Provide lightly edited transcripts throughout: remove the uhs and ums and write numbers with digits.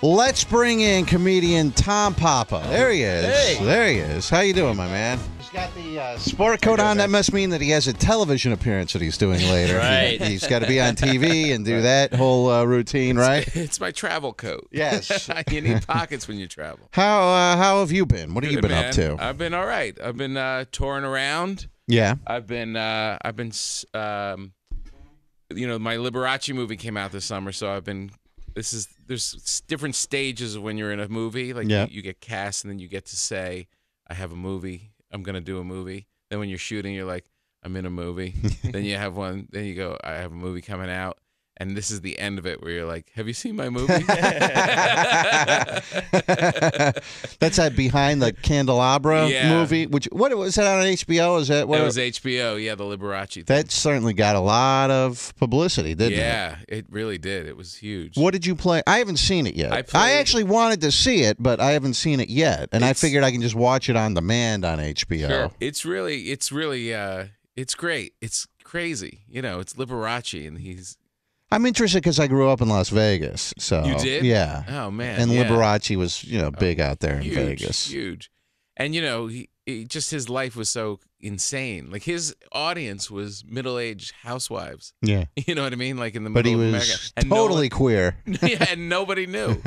Let's bring in comedian Tom Papa. There he is. Hey. There he is. How you doing, my man? He's got the sport coat on. That must mean that he has a television appearance that he's doing later. Right. He's got to be on TV and do that whole routine, right? It's my travel coat. Yes. You need pockets when you travel. how have you been? What have you Good, been man. up to? I've been all right. I've been touring around. Yeah. I've been my Liberace movie came out this summer, so there's different stages of when you're in a movie. Like you get cast, and then you get to say, I have a movie. I'm gonna do a movie. Then when you're shooting, you're like, I'm in a movie. Then you have one. Then you go, I have a movie coming out. And this is the end of it, where you're like, "Have you seen my movie?" That's that Behind the Candelabra movie. What was that on HBO? Is that what it was? HBO, yeah, the Liberace thing. That certainly got a lot of publicity, didn't it? Yeah, it really did. It was huge. What did you play? I haven't seen it yet. I actually wanted to see it, but I haven't seen it yet, and I figured I can just watch it on demand on HBO. Sure. It's great. It's crazy. It's Liberace, and he's. I'm interested because I grew up in Las Vegas. So you did? Yeah. Oh man. And Liberace was, big out there huge, in Vegas. Huge. And he just his life was so insane. Like his audience was middle-aged housewives. Yeah. You know what I mean? Like in the but middle he of was America. And totally queer. Yeah, and nobody knew.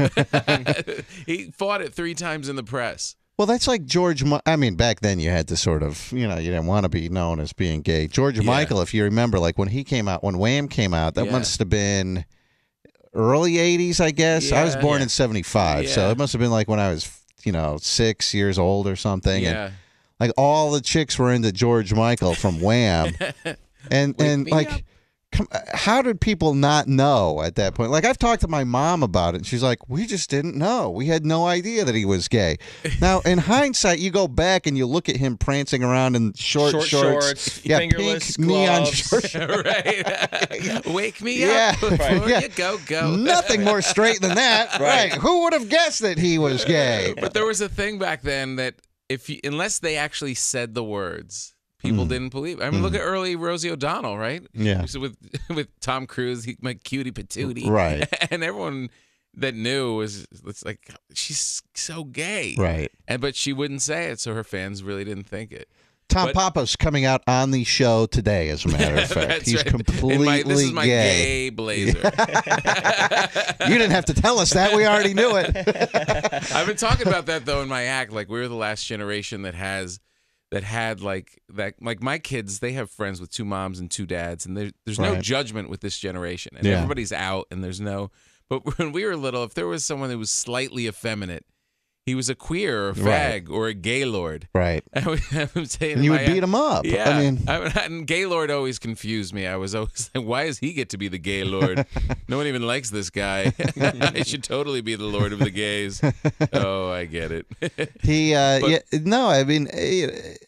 He fought it 3 times in the press. Well, that's like George. I mean, back then you had to sort of, you didn't want to be known as being gay. George Michael, if you remember, like when he came out, when Wham came out, that must have been early 80s, I guess. I was born in 75, so it must have been like when I was, 6 years old or something. Yeah. And like all the chicks were into George Michael from Wham. and like, how did people not know at that point? Like, I've talked to my mom about it, and she's like, we just didn't know. We had no idea that he was gay. Now, in hindsight, you go back and you look at him prancing around in short shorts. Yeah, fingerless pink neon gloves. shorts. Right. Wake me up before you go. Nothing more straight than that. Right. Who would have guessed that he was gay? But there was a thing back then that unless they actually said the words, people didn't believe it. I mean, look at early Rosie O'Donnell, right? Yeah. With Tom Cruise, my cutie patootie. Right. And everyone that knew was like, she's so gay. Right. But she wouldn't say it, so her fans really didn't think it. Tom Papa's coming out on the show today, as a matter of fact. He's right. completely This is my gay blazer. You didn't have to tell us that. We already knew it. I've been talking about that, though, in my act. Like, we were the last generation that had like that. Like, my kids, they have friends with 2 moms and 2 dads, and there's no judgment with this generation. And everybody's out, and there's no. But when we were little, if there was someone that was slightly effeminate, he was a queer or a fag or a gaylord. Right. I would say, and you would beat him up. Yeah. I mean, and gaylord always confused me. I was always like, why does he get to be the gaylord? No one even likes this guy. I should totally be the lord of the gays. Oh, I get it. I mean,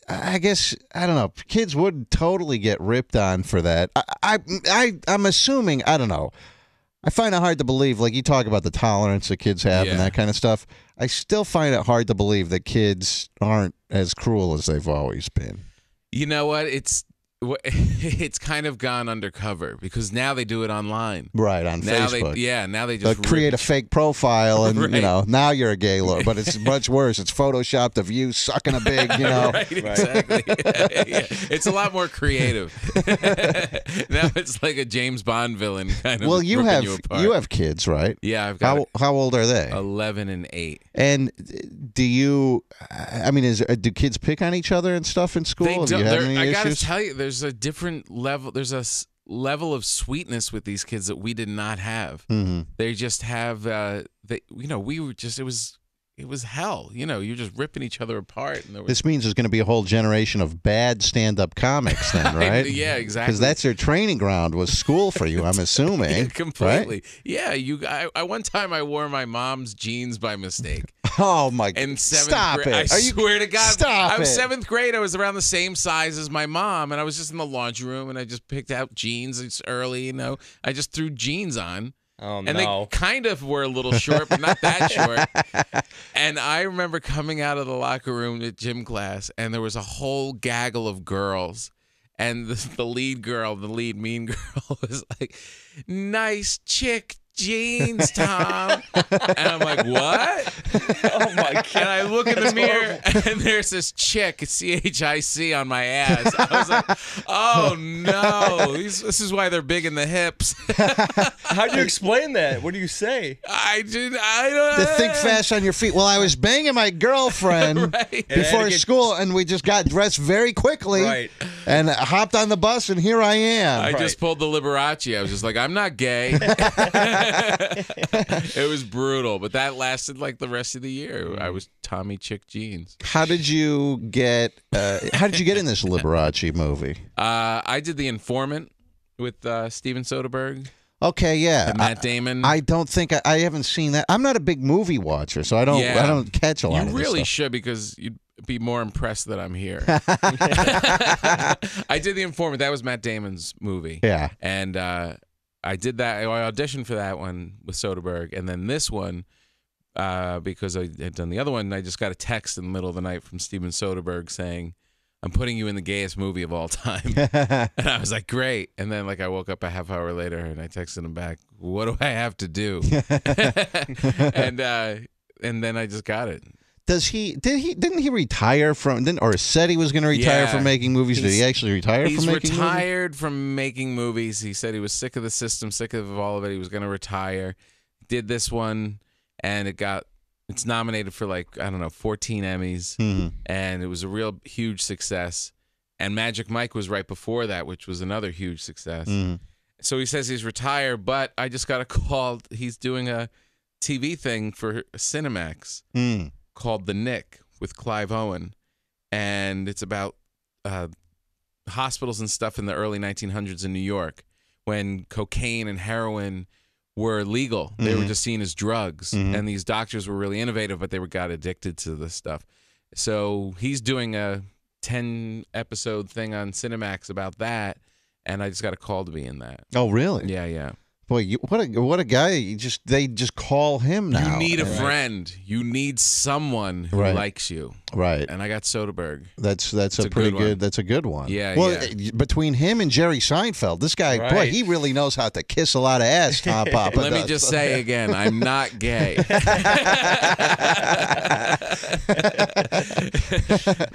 I guess, I don't know. Kids would totally get ripped on for that. I'm assuming, I don't know. I find it hard to believe, like you talk about the tolerance that kids have and that kind of stuff. I still find it hard to believe that kids aren't as cruel as they've always been. You know what? It's kind of gone undercover because now they do it online. Right, on Facebook. Now they just create a fake profile and, Right. Now you're a gay lord. But it's much worse. It's photoshopped of you sucking a big, Right, exactly. Yeah. It's a lot more creative. Now it's like a James Bond villain kind of. Well, you apart. have kids, right? Yeah, I've got How old are they? 11 and 8. And do you? I mean, do kids pick on each other and stuff in school? They do you have any I gotta issues? tell you, there's a different level. There's a level of sweetness with these kids that we did not have. Mm-hmm. They just have. We were just. It was hell. You're just ripping each other apart. And This means there's going to be a whole generation of bad stand-up comics then, right? Yeah, exactly. Because that's their training ground was school for you, I'm assuming. Yeah, completely. Right? Yeah, I one time I wore my mom's jeans by mistake. Oh, my In God. 7th Stop grade. it. I swear to God. Stop I was it. 7th grade. I was around the same size as my mom, and I was just in the laundry room, and I just picked out jeans. It's early, I just threw jeans on. Oh, and they kind of were a little short, but not that short. And I remember coming out of the locker room at gym class, and there was a whole gaggle of girls. And the lead girl, the lead mean girl, was like, "Nice chick, jeans, Tom. And I'm like, what? Oh my God. And I look in the mirror, and there's this chick, CHIC, on my ass. I was like, oh no, this is why they're big in the hips. How do you explain that? What do you say? I don't To think fast on your feet. Well, I was banging my girlfriend Right. before school, and we just got dressed very quickly Right. and hopped on the bus, and here I am. I just pulled the Liberace. I was just like, I'm not gay. It was brutal, but that lasted like the rest of the year. I was Tommy Chick Jeans. How did you get in this Liberace movie? I did The Informant with Steven Soderbergh Okay, yeah. and Matt Damon. I don't think I haven't seen that. I'm not a big movie watcher, so I don't catch a lot of You this really stuff. should, because you'd be more impressed that I'm here. I did The Informant. That was Matt Damon's movie. Yeah. And I did that. I auditioned for that one with Soderbergh, and then this one, because I had done the other one, I just got a text in the middle of the night from Steven Soderbergh saying, I'm putting you in the gayest movie of all time. And I was like, great. And then like I woke up a half hour later and I texted him back, what do I have to do? And then I just got it. Didn't he retire from or said he was going to retire from making movies? Did he actually retire from making movies? He's retired from making movies. He said he was sick of the system, sick of all of it. He was going to retire. Did this one, and it's nominated for 14 Emmys, and it was a real huge success. And Magic Mike was right before that, which was another huge success. So he says he's retired, but I just got a call. He's doing a TV thing for Cinemax called The Nick with Clive Owen, and it's about hospitals and stuff in the early 1900s in New York when cocaine and heroin were legal. They were just seen as drugs, and these doctors were really innovative, but they got addicted to this stuff. So he's doing a 10-episode thing on Cinemax about that, and I just got a call to be in that. Oh, really? Yeah. Boy, what a guy! They just call him now. You need a friend. You need someone who likes you. Right. And I got Soderbergh. That's a pretty good. That's a good one. Yeah. Well, between him and Jerry Seinfeld, this guy, boy, he really knows how to kiss a lot of ass. Tom Papa. Let me just say again, I'm not gay. The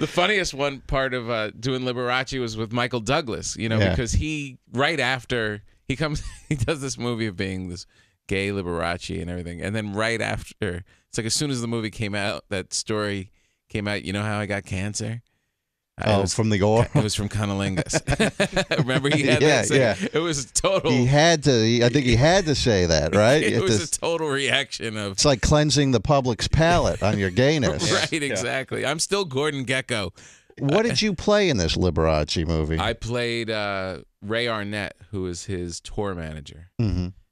funniest one part of doing Liberace was with Michael Douglas. Because he right after. He does this movie of being this gay Liberace and everything. And then right after, it's like as soon as the movie came out, that story came out, you know how I got cancer? From the gore? It was from cunnilingus. Remember he had that saying? Yeah. It was total. He had to, I think he had to say that, right? It was a total reaction of. It's like cleansing the public's palate on your gayness. Right, exactly. I'm still Gordon Gekko. What did you play in this Liberace movie? I played Ray Arnett, who was his tour manager,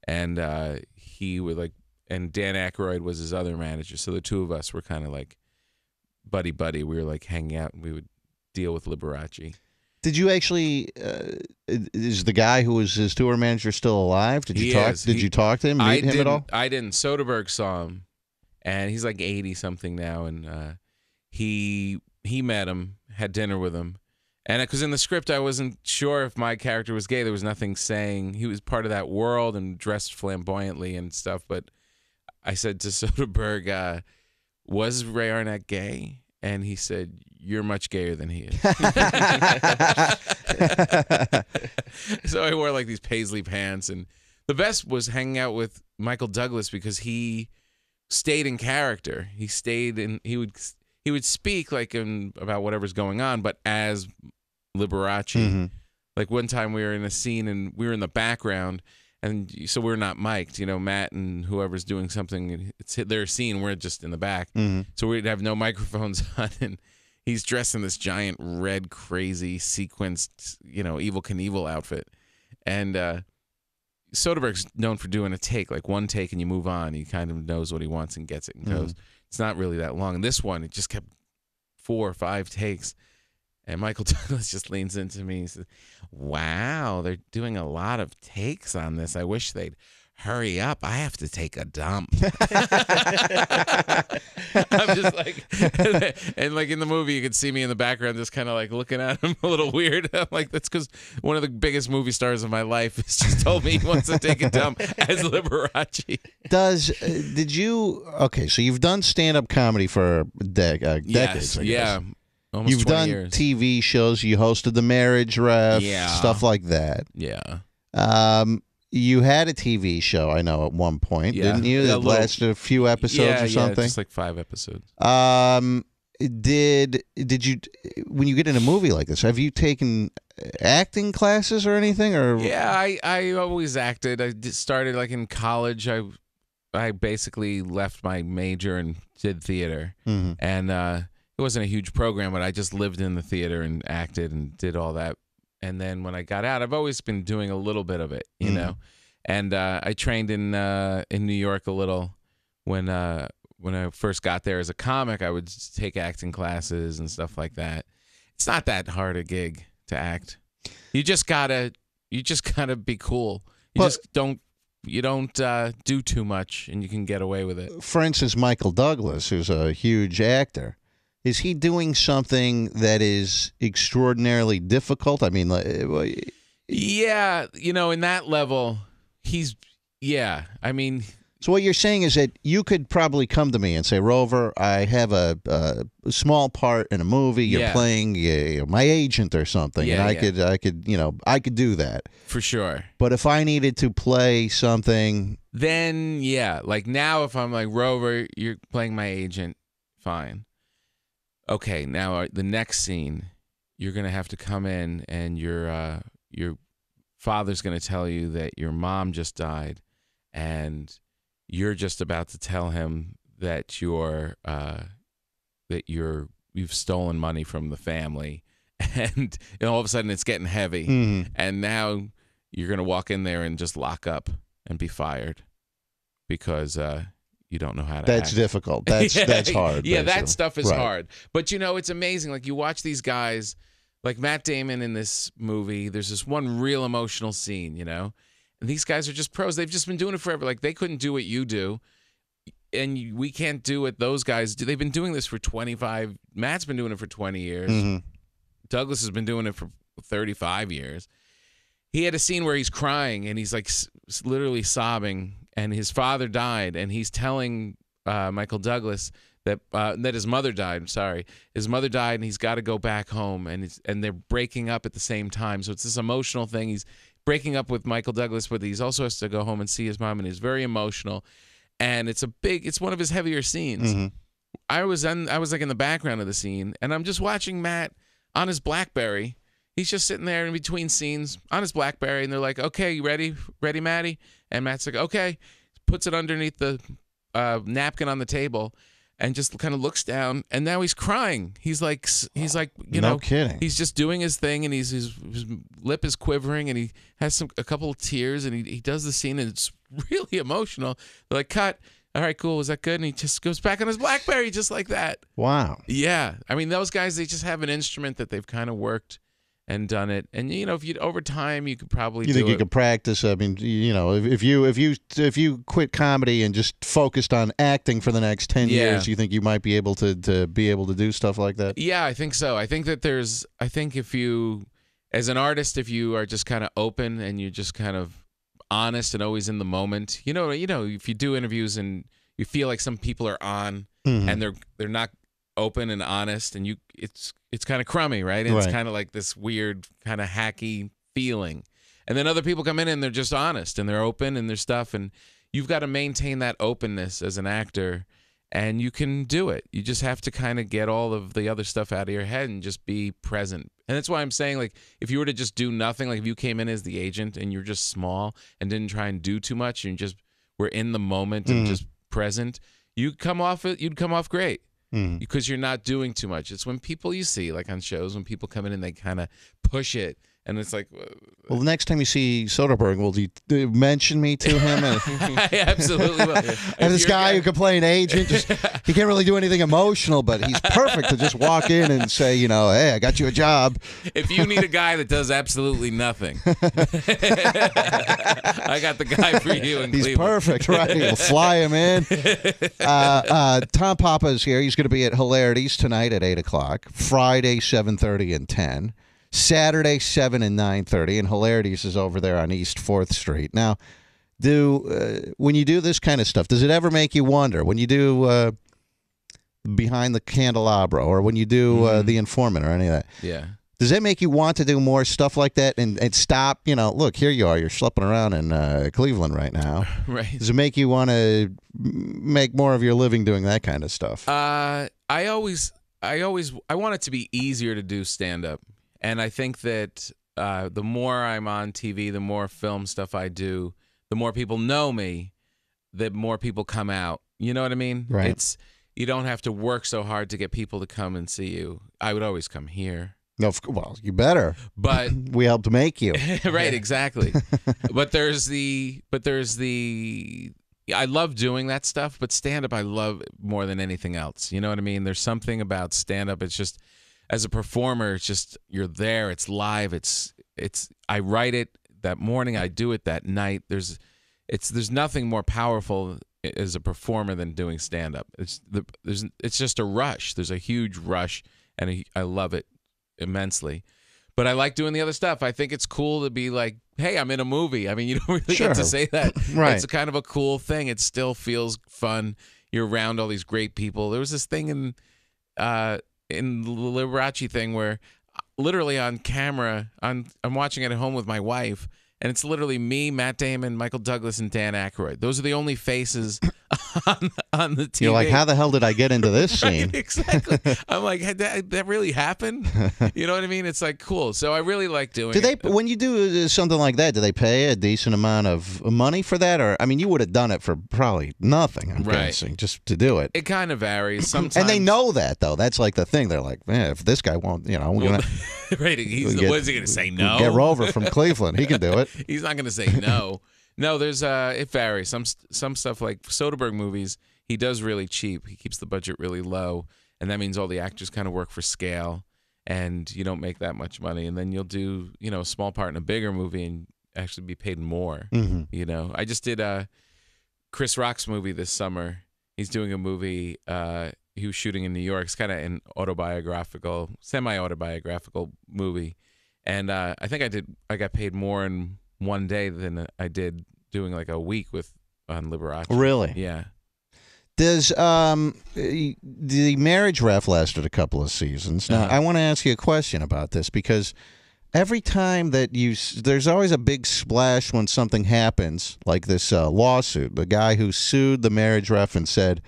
and he would and Dan Aykroyd was his other manager. So the two of us were kind of like buddy. We were like hanging out, and we would deal with Liberace. Did you actually? Is the guy who was his tour manager still alive? Did you talk? Did you talk to him? Meet him at all? I didn't. Soderbergh saw him, and he's like 80 something now, and he met him. Had dinner with him, and because in the script I wasn't sure if my character was gay. There was nothing saying he was part of that world and dressed flamboyantly and stuff. But I said to Soderbergh, "Was Ray Arnett gay?" And he said, "You're much gayer than he is." So I wore like these paisley pants, and the best was hanging out with Michael Douglas because he stayed in character. He stayed in. He would speak about whatever's going on, but as Liberace. Like one time we were in a scene and we were in the background, and so we're not mic'd. Matt and whoever's doing something, it's their scene. We're just in the back, so we'd have no microphones on. And he's dressed in this giant red, crazy sequenced, Evel Knievel outfit, and Soderbergh's known for doing a take, like one take, and you move on. He kind of knows what he wants and gets it and goes. It's not really that long. And this one, it just kept 4 or 5 takes. And Michael Douglas just leans into me and says, "Wow, they're doing a lot of takes on this. I wish they'd hurry up, I have to take a dump. I'm just like, and like in the movie, you could see me in the background just kind of like looking at him a little weird. I'm like, that's because one of the biggest movie stars of my life has just told me he wants to take a dump as Liberace. Okay, so you've done stand-up comedy for decades, Yes, I guess. yeah. Almost You've 20 done years. TV shows. You hosted The Marriage Ref, Yeah. stuff like that. Yeah. You had a TV show, I know, at one point, Yeah. didn't you? That lasted a few episodes or something. Yeah, just like 5 episodes. Did you, when you get in a movie like this, have you taken acting classes or anything? Or Yeah, I always acted. I started like in college. I basically left my major and did theater, and it wasn't a huge program, but I just lived in the theater and acted and did all that. And then when I got out, I've always been doing a little bit of it, you know. And I trained in New York a little when I first got there as a comic. I would take acting classes and stuff like that. It's not that hard a gig to act. You just gotta be cool. You don't do too much, and you can get away with it. For instance, Michael Douglas, who's a huge actor, is he doing something that is extraordinarily difficult? I mean, yeah, in that level, I mean. So what you're saying is that you could probably come to me and say, Rover, I have a small part in a movie. You're playing my agent or something, and I could do that For sure. But if I needed to play something, then like now, if I'm like, Rover, you're playing my agent, fine. Okay, now the next scene, you're gonna have to come in, and your father's gonna tell you that your mom just died, and you're just about to tell him that you've stolen money from the family, and all of a sudden it's getting heavy, and now you're gonna walk in there and just lock up and be fired because you don't know how to that's act. difficult. That's hard. Yeah, basically. that stuff is Right. hard. But it's amazing. Like you watch these guys, like Matt Damon in this movie. There's this one real emotional scene, and these guys are just pros. They've just been doing it forever. Like they couldn't do what you do, and we can't do what those guys do. They've been doing this for 25. Matt's been doing it for 20 years. Douglas has been doing it for 35 years. He had a scene where he's crying and he's like literally sobbing, and his father died, and he's telling Michael Douglas that his mother died. I'm sorry, his mother died, and he's got to go back home, and they're breaking up at the same time. So it's this emotional thing. He's breaking up with Michael Douglas, but he also has to go home and see his mom, and he's very emotional. And it's one of his heavier scenes. I was like in the background of the scene, and I'm just watching Matt on his BlackBerry. He's just sitting there in between scenes on his BlackBerry, and they're like, "Okay, you ready, Matty?" And Matt's like, "Okay," puts it underneath the napkin on the table, and just kind of looks down, and now he's crying. He's like, No kidding. He's just doing his thing, and his lip is quivering, and he has a couple of tears, and he does the scene, and it's really emotional. They're like, "Cut." All right, cool. Was that good? And he just goes back on his BlackBerry just like that. Wow. Yeah. I mean, those guys, they just have an instrument that they've kind of worked and done it. And if you over time, you could probably. You think you could practice? I mean, if you quit comedy and just focused on acting for the next 10 years, you think you might be able to do stuff like that? Yeah, I think so. I think that if you, as an artist, if you are just kind of open and you're just kind of honest and always in the moment, if you do interviews and you feel like some people are on and they're not open and honest, and it's kind of crummy, right? And it's kind of like this weird kind of hacky feeling. And then other people come in and they're just honest and they're open and their stuff, and you've got to maintain that openness as an actor, and you can do it. You just have to kind of get all of the other stuff out of your head and just be present. And that's why I'm saying, like, if you were to just do nothing, like if you came in as the agent and you're just small and didn't try and do too much and just were in the moment and just present, you'd come off great. Because you're not doing too much. It's when people you see, like on shows, when people come in and they kind of push it And it's like, well, the next time you see Soderbergh, will you mention me to him? I absolutely will. And this guy who can play an agent, he can't really do anything emotional, but he's perfect to just walk in and say, hey, I got you a job. If you need a guy that does absolutely nothing, I got the guy for you in He's Cleveland. Perfect, right? We'll fly him in. Tom Papa is here. He's going to be at Hilarities tonight at 8 o'clock, Friday, 7:30 and 10. Saturday, 7 and 9:30, and Hilarities is over there on East 4th Street. Now, when you do this kind of stuff, does it ever make you wonder, when you do Behind the Candelabra or when you do The Informant or any of that, does that make you want to do more stuff like that and stop, look, here you are, you're schlepping around in Cleveland right now. Right. Does it make you want to make more of your living doing that kind of stuff? I want it to be easier to do stand-up. And I think that the more I'm on TV, the more film stuff I do, the more people know me, the more people come out. You know what I mean? Right. You don't have to work so hard to get people to come and see you. I would always come here. No, well, you better. But we helped make you. Right, exactly. But there's the I love doing that stuff, but stand-up I love more than anything else. You know what I mean? There's something about stand-up. It's just, as a performer, it's just, you're there, it's live, it's I write it that morning, I do it that night. There's nothing more powerful as a performer than doing stand-up. It's just a rush. There's a huge rush, and I love it immensely. But I like doing the other stuff. I think it's cool to be like, hey, I'm in a movie. I mean, you don't really get to say that. Right. It's kind of a cool thing. It still feels fun. You're around all these great people. There was this thing in the Liberace thing where literally on camera, I'm watching it at home with my wife, and it's literally me, Matt Damon, Michael Douglas, and Dan Aykroyd. Those are the only faces on the TV. You're like, how the hell did I get into this scene? Right, exactly. I'm like, that really happened? You know what I mean? It's like, cool. So I really like doing it. When you do something like that, do they pay a decent amount of money for that? Or, I mean, you would have done it for probably nothing, I'm guessing, just to do it. It kind of varies. Sometimes. And they know that, though. That's like the thing. They're like, man, if this guy won't, we're going to... Right. What is he going to say, no? Get Rover from Cleveland. He can do it. He's not going to say no. No, there's it varies. Some stuff like Soderbergh movies, he does really cheap. He keeps the budget really low, and that means all the actors kind of work for scale, and you don't make that much money. And then you'll do, a small part in a bigger movie and actually be paid more. Mm-hmm. I just did Chris Rock's movie this summer. He's doing a movie he was shooting in New York. It's kind of an autobiographical, semi-autobiographical movie. And I think I got paid more in one day than I did doing like a week on Liberace. Really? Yeah. Does the Marriage Ref lasted a couple of seasons? Now, I want to ask you a question about this because every time that there's always a big splash when something happens, like this lawsuit. The guy who sued the Marriage Ref and said,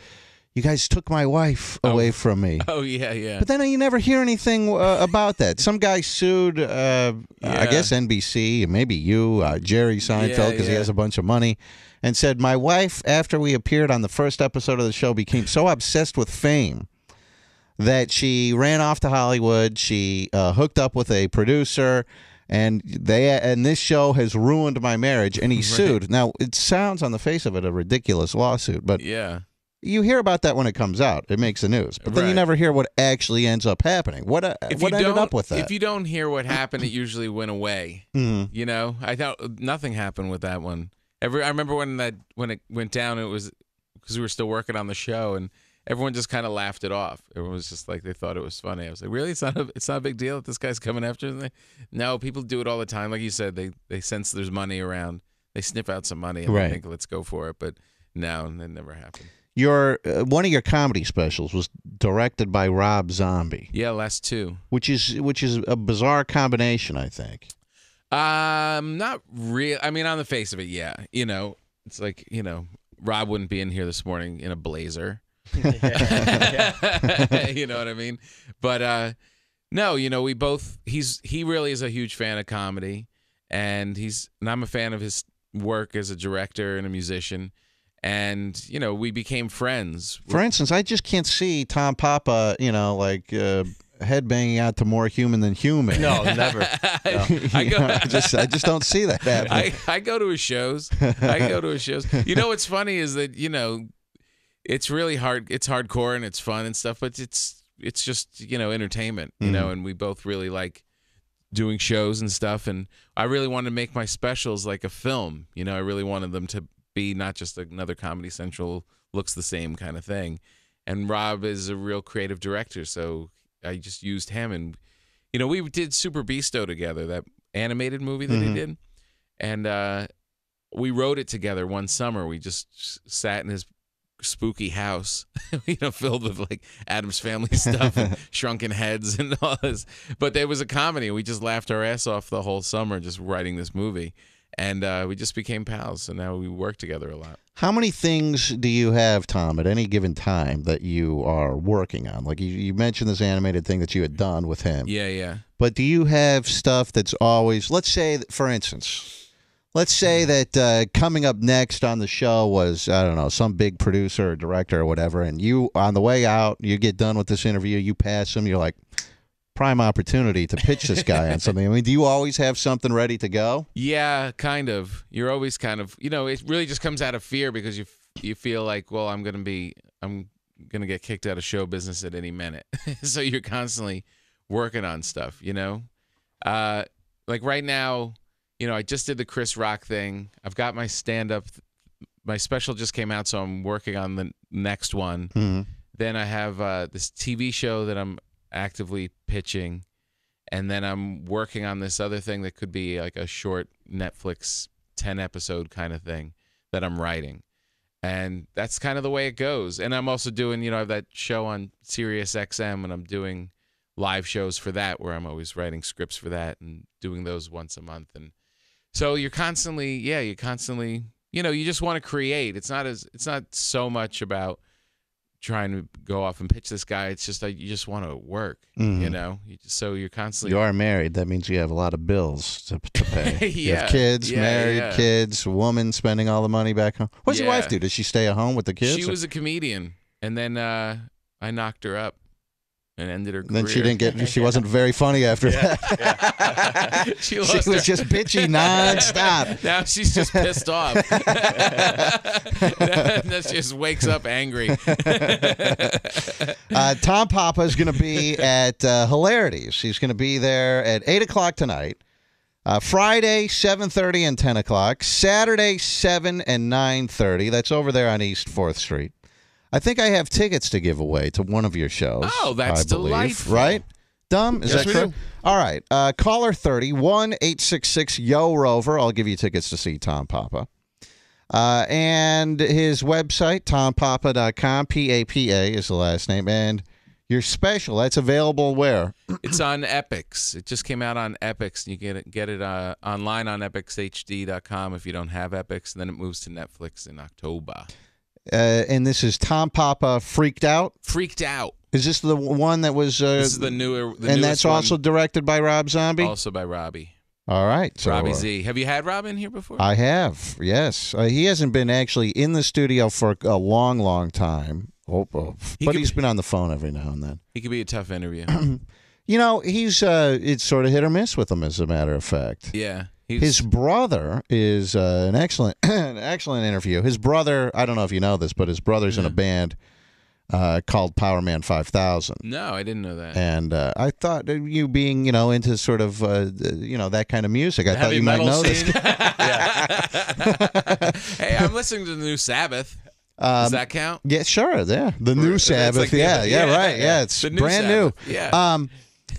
you guys took my wife away from me. Oh, yeah, yeah. But then you never hear anything about that. Some guy sued, I guess, NBC, maybe you, Jerry Seinfeld, because he has a bunch of money, and said, my wife, after we appeared on the first episode of the show, became so obsessed with fame that she ran off to Hollywood. She hooked up with a producer, and this show has ruined my marriage, and he sued. Now, it sounds on the face of it a ridiculous lawsuit, but... Yeah. You hear about that when it comes out. It makes the news. But then you never hear what actually ends up happening. What ended up with that? If you don't hear what happened, it usually went away. Mm-hmm. I thought nothing happened with that one. I remember when it went down, it was because we were still working on the show, and everyone just kind of laughed it off. Everyone was just like, they thought it was funny. I was like, really? It's not a big deal that this guy's coming after them? No, people do it all the time. Like you said, they sense there's money around. They sniff out some money and they think, let's go for it. But no, that never happened. One of your comedy specials was directed by Rob Zombie. Yeah, last two. Which is a bizarre combination, I think. Not real. I mean, on the face of it, yeah. It's like, Rob wouldn't be in here this morning in a blazer. You know what I mean? But no, we both. He really is a huge fan of comedy, and I'm a fan of his work as a director and a musician. And, we became friends. For instance, I just can't see Tom Papa, head banging out to More Human Than Human. No, never. No. I just don't see that happening. I go to his shows. You know what's funny is that it's really hard. It's hardcore and it's fun and stuff, but it's just entertainment. And we both really like doing shows and stuff. And I really wanted to make my specials like a film. I really wanted them to be not just another Comedy Central looks the same kind of thing. And Rob is a real creative director, so I just used him. And we did Super Beasto together, that animated movie that he did, and we wrote it together one summer. We just sat in his spooky house, filled with like Addams Family stuff and shrunken heads and all this. But there was a comedy. We just laughed our ass off the whole summer just writing this movie. And we just became pals, so now we work together a lot. How many things do you have, Tom, at any given time that you are working on? Like you mentioned this animated thing that you had done with him. Yeah. But do you have stuff that's always, let's say, for instance, that coming up next on the show was, I don't know, some big producer or director or whatever, and you, on the way out, you get done with this interview, you pass him, you're like, prime opportunity to pitch this guy on something. I mean, do you always have something ready to go? Yeah, kind of. You're always kind of, it really just comes out of fear because you feel like, well, I'm gonna get kicked out of show business at any minute. So you're constantly working on stuff. Like right now, I just did the Chris Rock thing. I've got my stand-up. My special just came out, so I'm working on the next one. Mm-hmm. Then I have this TV show that I'm actively pitching, and then I'm working on this other thing that could be like a short Netflix 10-episode kind of thing that I'm writing, and that's kind of the way it goes. And I'm also doing, I have that show on Sirius XM, and I'm doing live shows for that where I'm always writing scripts for that and doing those once a month. And so you're constantly, you just want to create. It's not so much about trying to go off and pitch this guy. It's just like you just want to work, so you're constantly. You are married. That means you have a lot of bills to pay. You have kids, married, kids, woman spending all the money back home. What does your wife do? Does she stay at home with the kids? She was a comedian, and then I knocked her up and ended her career. Then she wasn't very funny after that. Yeah. She was just bitchy nonstop. Now she's just pissed off. Now she just wakes up angry. Tom Papa is going to be at Hilarities. He's going to be there at 8 o'clock tonight. Friday, 7:30 and 10 o'clock. Saturday, 7 and 9:30. That's over there on East 4th Street. I think I have tickets to give away to one of your shows. Oh, that's delightful. Right? Dumb? Is that true? All right. Caller 30, 1-866-YO-ROVER. I'll give you tickets to see Tom Papa. And his website, tompapa.com. P-A-P-A is the last name. And your special, that's available where? It's on Epix. It just came out on Epix. You get it online on epixhd.com if you don't have Epix. And then it moves to Netflix in October. And this is Tom Papa Freaked Out? Freaked Out. Is this the one that was... this is the newer... and that's also directed by Rob Zombie? Also by Robbie. All right. So, Robbie Z. Have you had Rob in here before? I have, yes. He hasn't been actually in the studio for a long, long time. But he's been on the phone every now and then. He could be a tough interview. He's it's sort of hit or miss with him, as a matter of fact. Yeah. His brother is an excellent interview. His brother, I don't know if you know this, but his brother's in a band called Power Man 5000. No, I didn't know that. And I thought you being, into sort of, that kind of music, I thought you might know this. Hey, I'm listening to the new Sabbath. Does that count? Yeah, sure. Yeah, the new Sabbath. Like right. Yeah, it's brand new. Yeah.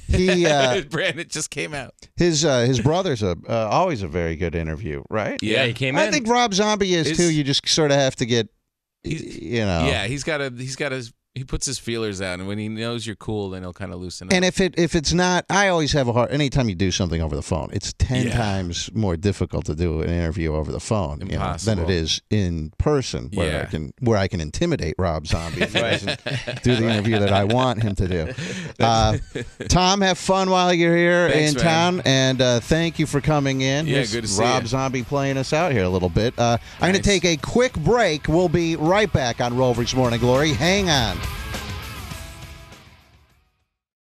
It just came out. His brother's always a very good interview, right? Yeah, he came in. I think Rob Zombie is too. You just sort of have to get, Yeah, he puts his feelers out, and when he knows you're cool, then he'll kind of loosen up. And if it's not, I always have a hard. Anytime you do something over the phone, it's 10 times more difficult to do an interview over the phone than it is in person, where I can intimidate Rob Zombie if he doesn't do the interview that I want him to do. Tom, have fun while you're here in town, and thank you for coming in. Yeah, good to see Rob you. Zombie playing us out here a little bit. I'm going to take a quick break. We'll be right back on Rover's Morning Glory. Hang on.